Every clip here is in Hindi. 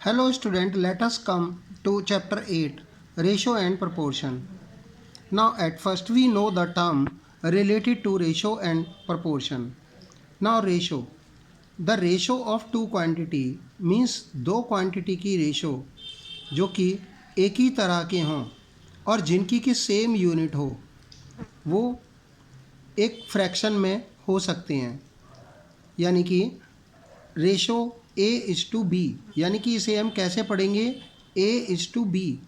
Hello student, let us come to chapter 8, ratio and proportion. Now at first we know the term related to ratio and proportion. Now ratio. The ratio of two quantity means दो quantity की ratio जो कि एक ही तरह के हों और जिनकी की सेम यूनिट हो वो एक फ्रैक्शन में हो सकते हैं, यानी कि ratio a is to b, यानी कि इसे हम कैसे पढ़ेंगे, a is to b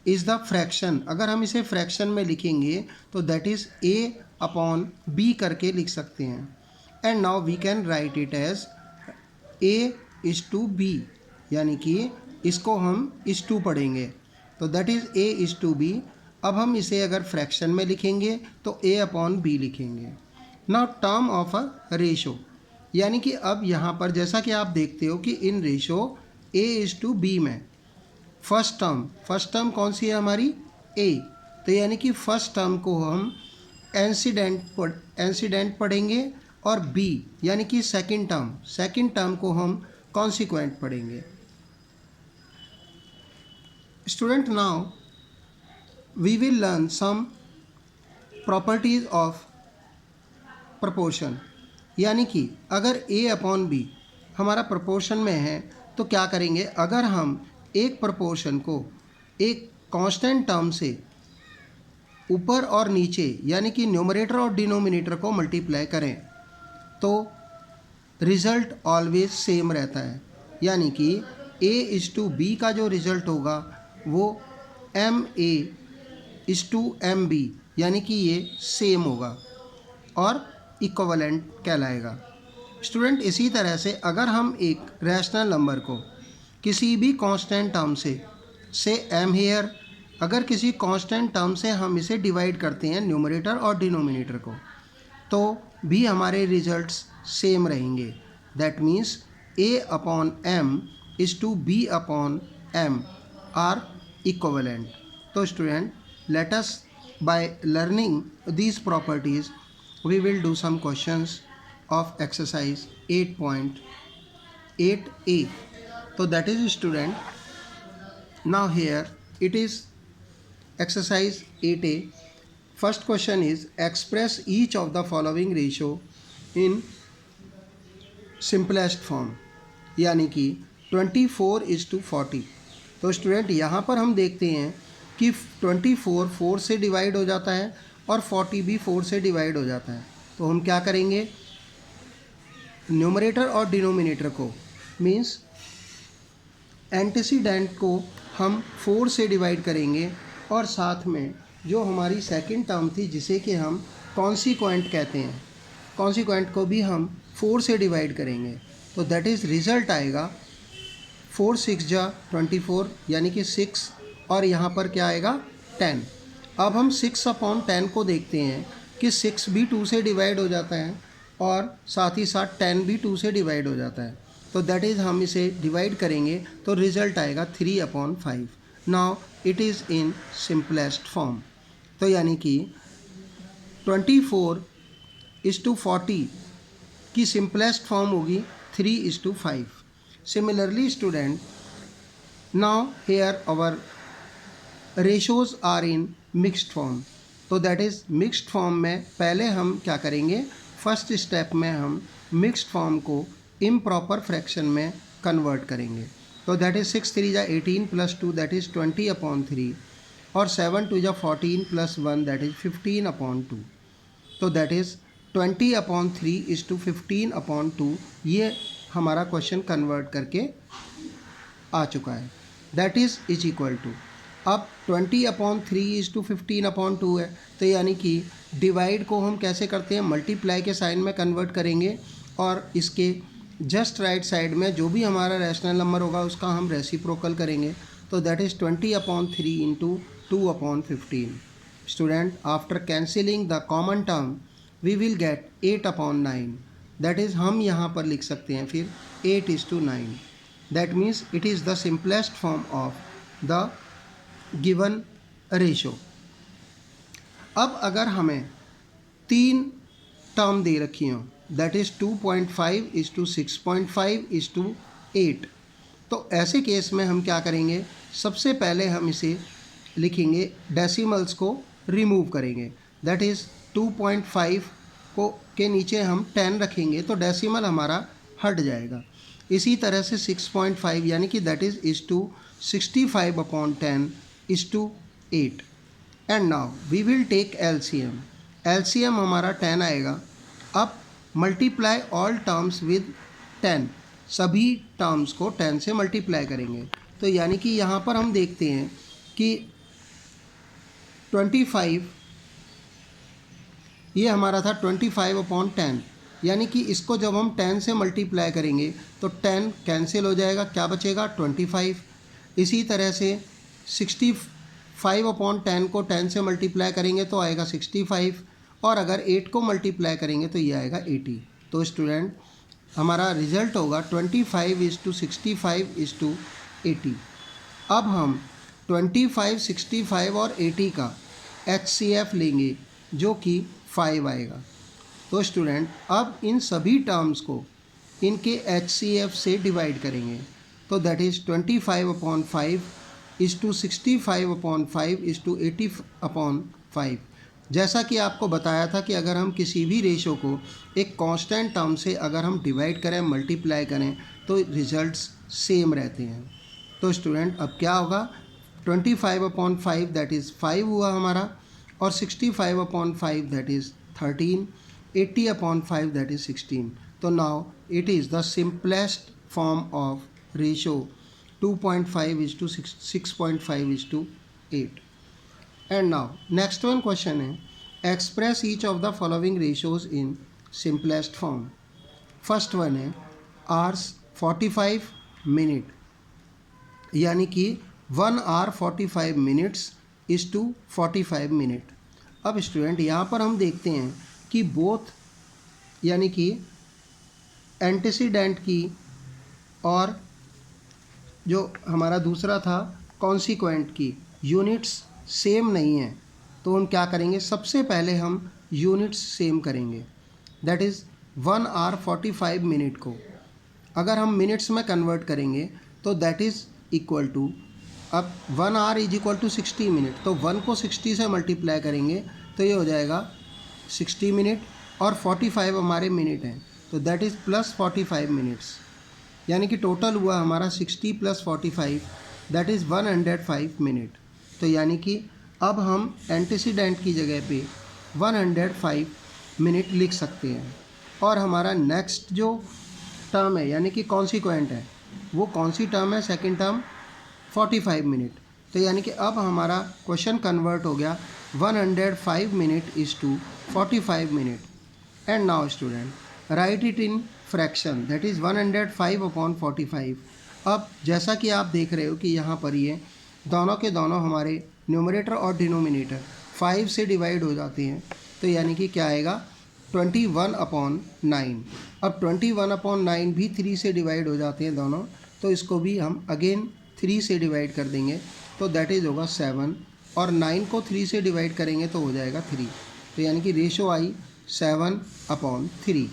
is the fraction. अगर हम इसे फ्रैक्शन में लिखेंगे तो that is a upon b करके लिख सकते हैं। And now we can write it as a is to b, यानी कि इसको हम इज़ टू पढ़ेंगे तो that is a is to b. अब हम इसे अगर फ्रैक्शन में लिखेंगे तो ए अपॉन बी लिखेंगे। Now term of a ratio, यानी कि अब यहाँ पर जैसा कि आप देखते हो कि इन ratio a is to b में फर्स्ट टर्म कौन सी है हमारी, ए, तो यानी कि फर्स्ट टर्म को हम एंसीडेंट पढ़ेंगे और बी यानी कि सेकंड टर्म को हम कॉन्सिक्वेंट पढ़ेंगे। Student, now we will learn some properties of proportion, यानी कि अगर a अपॉन बी हमारा प्रोपोर्शन में है तो क्या करेंगे, अगर हम एक प्रोपोर्शन को एक कांस्टेंट टर्म से ऊपर और नीचे यानी कि न्यूमरेटर और डिनोमिनेटर को मल्टीप्लाई करें तो रिज़ल्ट ऑलवेज सेम रहता है, यानी कि a इज़ टू बी का जो रिज़ल्ट होगा वो m a is to m b, यानी कि ये सेम होगा और इक्विवेलेंट कहलाएगा। स्टूडेंट, इसी तरह से अगर हम एक रैशनल नंबर को किसी भी कांस्टेंट टर्म से एम हेयर, अगर किसी कांस्टेंट टर्म से हम इसे डिवाइड करते हैं न्यूमरेटर और डिनोमिनेटर को, तो भी हमारे रिजल्ट्स सेम रहेंगे। That means A upon M is to B upon M are equivalent. तो student, let us by learning these properties we will do some questions of exercise 8.8a. so that is student, now here it is exercise 8a. First question is express each of the following ratio in simplest form, यानी कि 24:40। तो स्टूडेंट यहाँ पर हम देखते हैं कि 24 4 से डिवाइड हो जाता है और 40 भी 4 से डिवाइड हो जाता है। तो हम क्या करेंगे, न्यूमरेटर और डिनोमिनेटर को मीन्स एंटीसीडेंट को हम 4 से डिवाइड करेंगे और साथ में जो हमारी सेकंड टर्म थी जिसे कि हम कॉन्सिक्वेंट कहते हैं, कॉन्सिक्वेंट को भी हम 4 से डिवाइड करेंगे। तो दैट इज़ रिज़ल्ट आएगा 4 6 जा 24, यानी कि 6 और यहाँ पर क्या आएगा 10। अब हम 6 अपॉन 10 को देखते हैं कि 6 भी 2 से डिवाइड हो जाता है और साथ ही साथ 10 भी 2 से डिवाइड हो जाता है। तो दैट इज़ हम इसे डिवाइड करेंगे तो रिज़ल्ट आएगा 3/5। Now it is in simplest form, तो यानी कि 24:40 की सिंपलेस्ट फॉर्म होगी 3:5। Similarly student, now here our ratios are in mixed form. तो दैट इज़ मिक्स्ड फॉर्म में पहले हम क्या करेंगे, फर्स्ट स्टेप में हम मिक्स्ड फॉर्म को इम्प्रॉपर फ्रैक्शन में कन्वर्ट करेंगे। तो दैट इज़ 6 3 जा 18 + 2 दैट इज़ 20/3 और 7 2 जा 14 + 1 दैट इज़ 15/2। तो दैट इज़ 20/3:15/2। ये हमारा क्वेश्चन कन्वर्ट करके आ चुका है। दैट इज़ इक्वल टू, अब 20/3:15/2 है, तो यानी कि डिवाइड को हम कैसे करते हैं, मल्टीप्लाई के साइन में कन्वर्ट करेंगे और इसके जस्ट राइट साइड में जो भी हमारा रैशनल नंबर होगा उसका हम रेसिप्रोकल करेंगे। तो that is 20/3 × 2/15। Student, after cancelling the common term we will get 8/9। That is हम यहाँ पर लिख सकते हैं फिर 8:9। That means it is the simplest form of the given ratio. अब अगर हमें 3 टर्म दे रखी हों, दैट इज़ 2.5:6.5:8, तो ऐसे केस में हम क्या करेंगे, सबसे पहले हम इसे लिखेंगे, डेसिमल्स को रिमूव करेंगे, दैट इज़ 2.5 को के नीचे हम 10 रखेंगे तो डेसिमल हमारा हट जाएगा। इसी तरह से 6.5 यानी कि that is to 65/10 and now we will take LCM. LCM हमारा 10 आएगा। अब मल्टीप्लाई ऑल टर्म्स विद 10, सभी टर्म्स को 10 से मल्टीप्लाई करेंगे। तो यानी कि यहाँ पर हम देखते हैं कि 25 ये हमारा था 25/10, यानी कि इसको जब हम 10 से मल्टीप्लाई करेंगे तो 10 कैंसिल हो जाएगा, क्या बचेगा 25। इसी तरह से 65/10 को 10 से मल्टीप्लाई करेंगे तो आएगा 65, और अगर 8 को मल्टीप्लाई करेंगे तो ये आएगा 80। तो स्टूडेंट हमारा रिजल्ट होगा 25:65:80। अब हम 25, 65 और 80 का HCF लेंगे जो कि 5 आएगा। तो स्टूडेंट अब इन सभी टर्म्स को इनके HCF से डिवाइड करेंगे, तो दैट इज़ 25/5 65/5 80/5। जैसा कि आपको बताया था कि अगर हम किसी भी रेशो को एक कांस्टेंट टर्म से अगर हम डिवाइड करें, मल्टीप्लाई करें, तो रिजल्ट्स सेम रहते हैं। तो स्टूडेंट अब क्या होगा, 25/5 दैट इज़ 5 हुआ हमारा, और 65/5 दैट इज़ 13, 80/5 दैट इज़ 16। तो now it is the simplest form of ratio 2.5:6.5:8। And now next one question है, express each of the following ratios in simplest form। First one है hours 45 minute, यानी कि 1 hour 45 minutes is to 45 minute। अब स्टूडेंट यहाँ पर हम देखते हैं कि बोथ यानी कि एंटीसीडेंट की और जो हमारा दूसरा था कॉन्सिक्वेंट की यूनिट्स सेम नहीं है। तो हम क्या करेंगे, सबसे पहले हम यूनिट्स सेम करेंगे, दैट इज़ 1 hour 45 minute को अगर हम मिनट्स में कन्वर्ट करेंगे तो दैट इज़ इक्वल टू, अब 1 hour is equal to 60 minute, तो 1 को 60 से मल्टीप्लाई करेंगे तो ये हो जाएगा 60 मिनट, और 45 हमारे मिनट हैं तो दैट इज़ प्लस 45 मिनट्स, यानी कि टोटल हुआ हमारा 60 + 45 दैट इज़ 105 मिनट। तो यानी कि अब हम एंटीसीडेंट की जगह पे 105 मिनट लिख सकते हैं, और हमारा नेक्स्ट जो टर्म है यानी कि कॉन्सिक्वेंट है वो कौन सी टर्म है, सेकंड टर्म 45 मिनट। तो यानी कि अब हमारा क्वेश्चन कन्वर्ट हो गया 105 minute is to 45 minute. And now student write it in fraction, that is 105/45। अब जैसा कि आप देख रहे हो कि यहाँ पर ये दोनों के दोनों हमारे न्यूमरेटर और डिनोमिनेटर 5 से डिवाइड हो जाते हैं, तो यानी कि क्या आएगा 21/9। अब 21/9 भी 3 से डिवाइड हो जाते हैं दोनों, तो इसको भी हम अगेन 3 से डिवाइड कर देंगे, तो दैट इज़ होगा 7, और 9 को 3 से डिवाइड करेंगे तो हो जाएगा 3। तो यानी कि रेशो आई 7/3।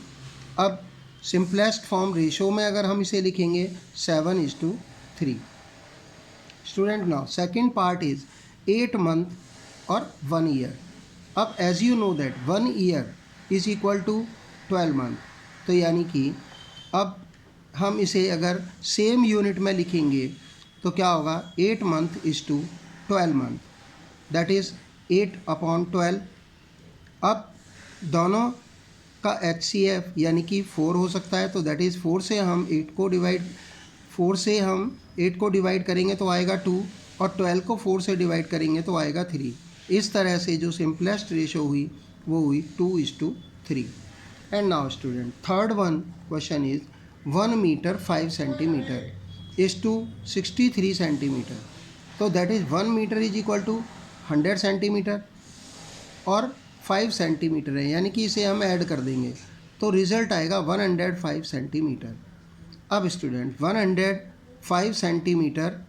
अब सिंपलेस्ट फॉर्म रेशो में अगर हम इसे लिखेंगे 7:3। Student now second part is 8 month और 1 ईयर। अब as you know that 1 year is equal to 12 month, तो यानी कि अब हम इसे अगर सेम यूनिट में लिखेंगे तो क्या होगा, 8 month is to 12 month, that is 8/12। अब दोनों का HCF यानी कि 4 हो सकता है, तो दैट इज़ 4 से हम 8 को डिवाइड करेंगे तो आएगा 2, और 12 को 4 से डिवाइड करेंगे तो आएगा 3। इस तरह से जो सिंपलेस्ट रेशो हुई वो हुई 2:3। And now student third one question is 1 metre 5 centimetre is to 63 centimetre. तो that is 1 metre is equal to 100 centimetre और 5 सेंटीमीटर है, यानी कि इसे हम ऐड कर देंगे तो रिज़ल्ट आएगा 105 सेंटीमीटर। अब student 105 centimetre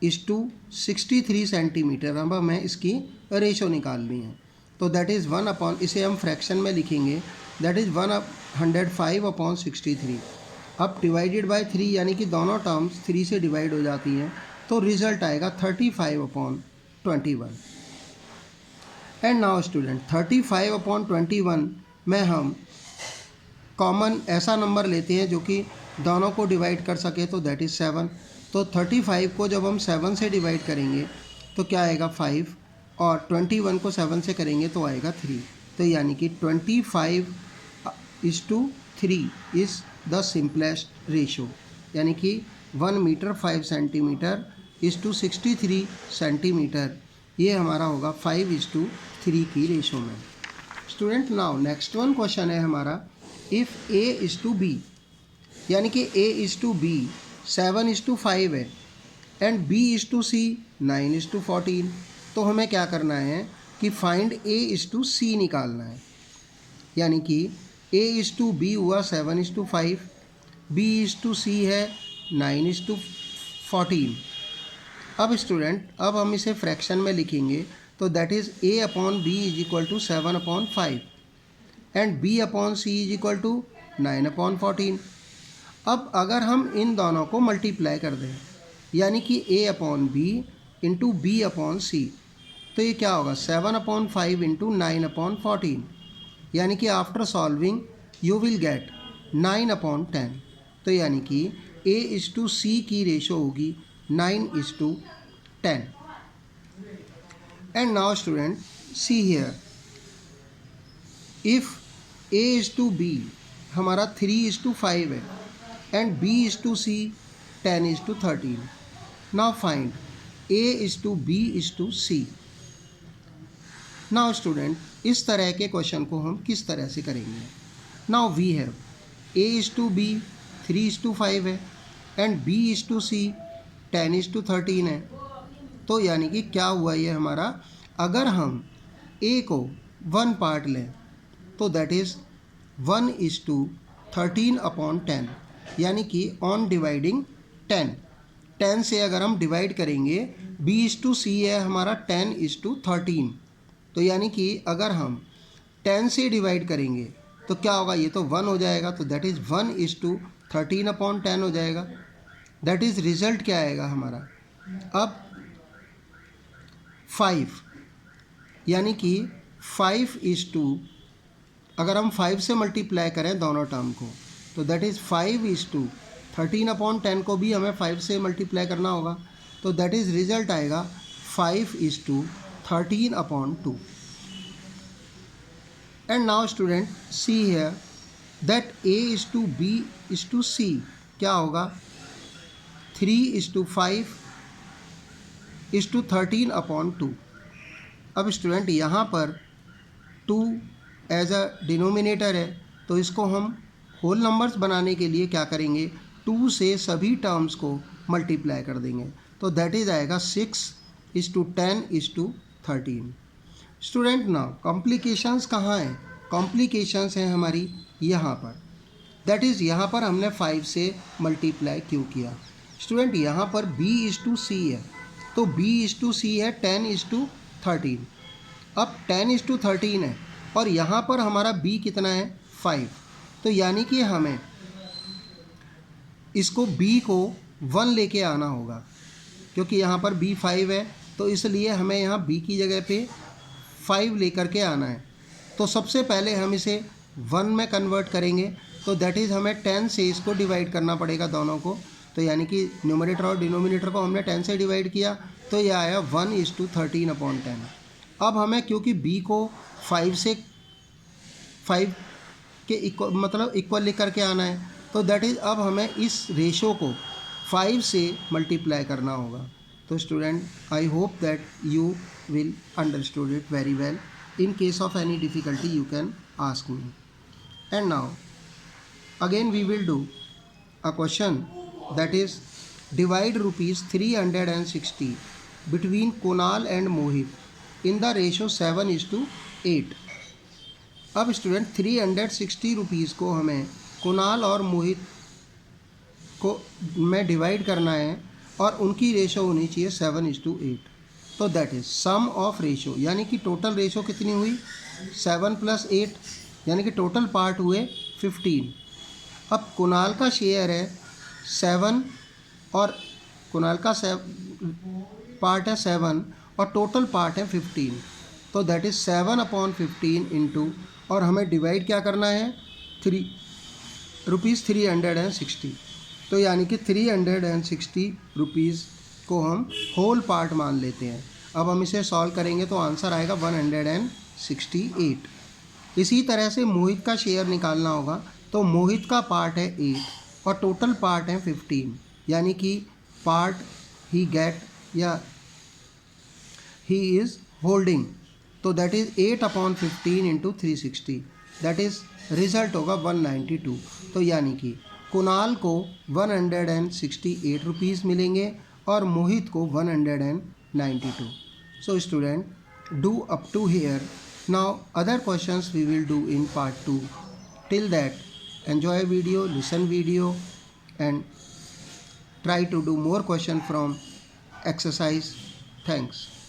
is to 63 centimetre, अब हमें इसकी रेशो निकालनी है, तो दैट इज़ 1 इसे हम फ्रैक्शन में लिखेंगे, दैट इज़ 105/63। अब डिवाइडेड बाय 3 यानी कि दोनों टर्म्स 3 से डिवाइड हो जाती हैं, तो रिजल्ट आएगा 35/21। एंड नाउ स्टूडेंट 35/21 में हम कॉमन ऐसा नंबर लेते हैं जो कि दोनों को डिवाइड कर सके, तो दैट इज़ 7। तो 35 को जब हम 7 से डिवाइड करेंगे तो क्या आएगा 5, और 21 को 7 से करेंगे तो आएगा 3। तो यानी कि 25:3 इज़ द सिंपलेस्ट रेशो, यानी कि 1 metre 5 centimetre is to 63 centimetre, ये हमारा होगा 5:3 की रेशो में। Student now next one question है हमारा, इफ़ A:B, यानी कि A:B 7:5 है एंड B:C 9:14, तो हमें क्या करना है कि फाइंड A:C निकालना है। यानी कि A:B हुआ 7:5, B:C है 9:14। अब स्टूडेंट अब हम इसे फ्रैक्शन में लिखेंगे, तो that is A/B = 7/5 and B/C = 9/14। अब अगर हम इन दोनों को मल्टीप्लाई कर दें, यानी कि A/B इंटू B/C, तो ये क्या होगा 7/5 इंटू 9/14, यानी कि after solving you will get 9/10। तो यानी कि A:C की रेशो होगी 9:10। And now student see here, if A:B हमारा 3:5 है and B:C 10:13, now find A:B:C। Now student इस तरह के क्वेश्चन को हम किस तरह से करेंगे। नाउ वी हैव A:B 3:5 है एंड B:C 10:13 है। तो यानी कि क्या हुआ ये हमारा, अगर हम A को 1 पार्ट लें तो दैट इज़ 1:13/10, यानी कि ऑन डिवाइडिंग 10 से अगर हम डिवाइड करेंगे, B:C है हमारा 10:13, तो यानी कि अगर हम 10 से डिवाइड करेंगे तो क्या होगा, ये तो 1 हो जाएगा, तो दैट इज़ 1:13/10 हो जाएगा। दैट इज़ रिज़ल्ट क्या आएगा हमारा। अब 5, यानी कि 5 अगर हम 5 से मल्टीप्लाई करें दोनों टर्म को, तो दैट इज़ 5:13/10 को भी हमें 5 से मल्टीप्लाई करना होगा, तो दैट इज़ रिज़ल्ट आएगा 5:13/2। And now student see here that A:B:C क्या होगा 3:5:13/2। अब स्टूडेंट यहाँ पर 2 एज अ डिनोमिनेटर है, तो इसको हम होल नंबर्स बनाने के लिए क्या करेंगे, 2 से सभी टर्म्स को मल्टीप्लाई कर देंगे, तो दैट इज़ आएगा 6:10:13। स्टूडेंट नाउ कॉम्प्लिकेशंस कहाँ हैं, कॉम्प्लिकेशंस हैं हमारी यहाँ पर, दैट इज़ यहाँ पर हमने 5 से मल्टीप्लाई क्यों किया। स्टूडेंट यहाँ पर B:C है, तो B:C है 10:13। अब 10:13 है और यहाँ पर हमारा B कितना है 5, तो यानी कि हमें इसको B को 1 लेके आना होगा, क्योंकि यहाँ पर B 5 है, तो इसलिए हमें यहाँ B की जगह पे 5 लेकर के आना है। तो सबसे पहले हम इसे 1 में कन्वर्ट करेंगे, तो दैट इज़ हमें 10 से इसको डिवाइड करना पड़ेगा दोनों को, तो यानी कि न्यूमरेटर और डिनोमिनेटर को हमने 10 से डिवाइड किया, तो यह आया 1:13/10। अब हमें क्योंकि B को 5 से 5 के इक्वल लेकर के आना है, तो दैट इज़ अब हमें इस रेशो को 5 से मल्टीप्लाई करना होगा। तो student I hope that you will understood it very well. In case of any difficulty you can ask me. And now again we will do a question, that is divide rupees 360 between Kunal and Mohit in the ratio 7:8। अब स्टूडेंट 360 रुपीज़ को हमें कुणाल और मोहित को में डिवाइड करना है और उनकी रेशो होनी चाहिए 7:8। तो that is sum of ratio, यानी कि टोटल रेशो कितनी हुई 7 + 8, यानी कि टोटल पार्ट हुए 15। अब कुणाल का शेयर है 7 और कुणाल का पार्ट है 7 और टोटल पार्ट है 15, तो दैट इज़ 7/15 इंटू, और हमें डिवाइड क्या करना है, ₹360, तो यानी कि 360 रुपीज़ को हम होल पार्ट मान लेते हैं। अब हम इसे सॉल्व करेंगे तो आंसर आएगा 168। इसी तरह से मोहित का शेयर निकालना होगा, तो मोहित का पार्ट है 8 और टोटल पार्ट है 15, यानी कि पार्ट ही गेट या ही इज़ होल्डिंग, तो that is 8/15 into 360, that is result होगा 192। तो यानी कि कुणाल को 168 रुपीज़ मिलेंगे और मोहित को 192। So student, do up to here. Now other questions we will do in part 2। Till that, enjoy video, listen video, and try to do more question from exercise. Thanks.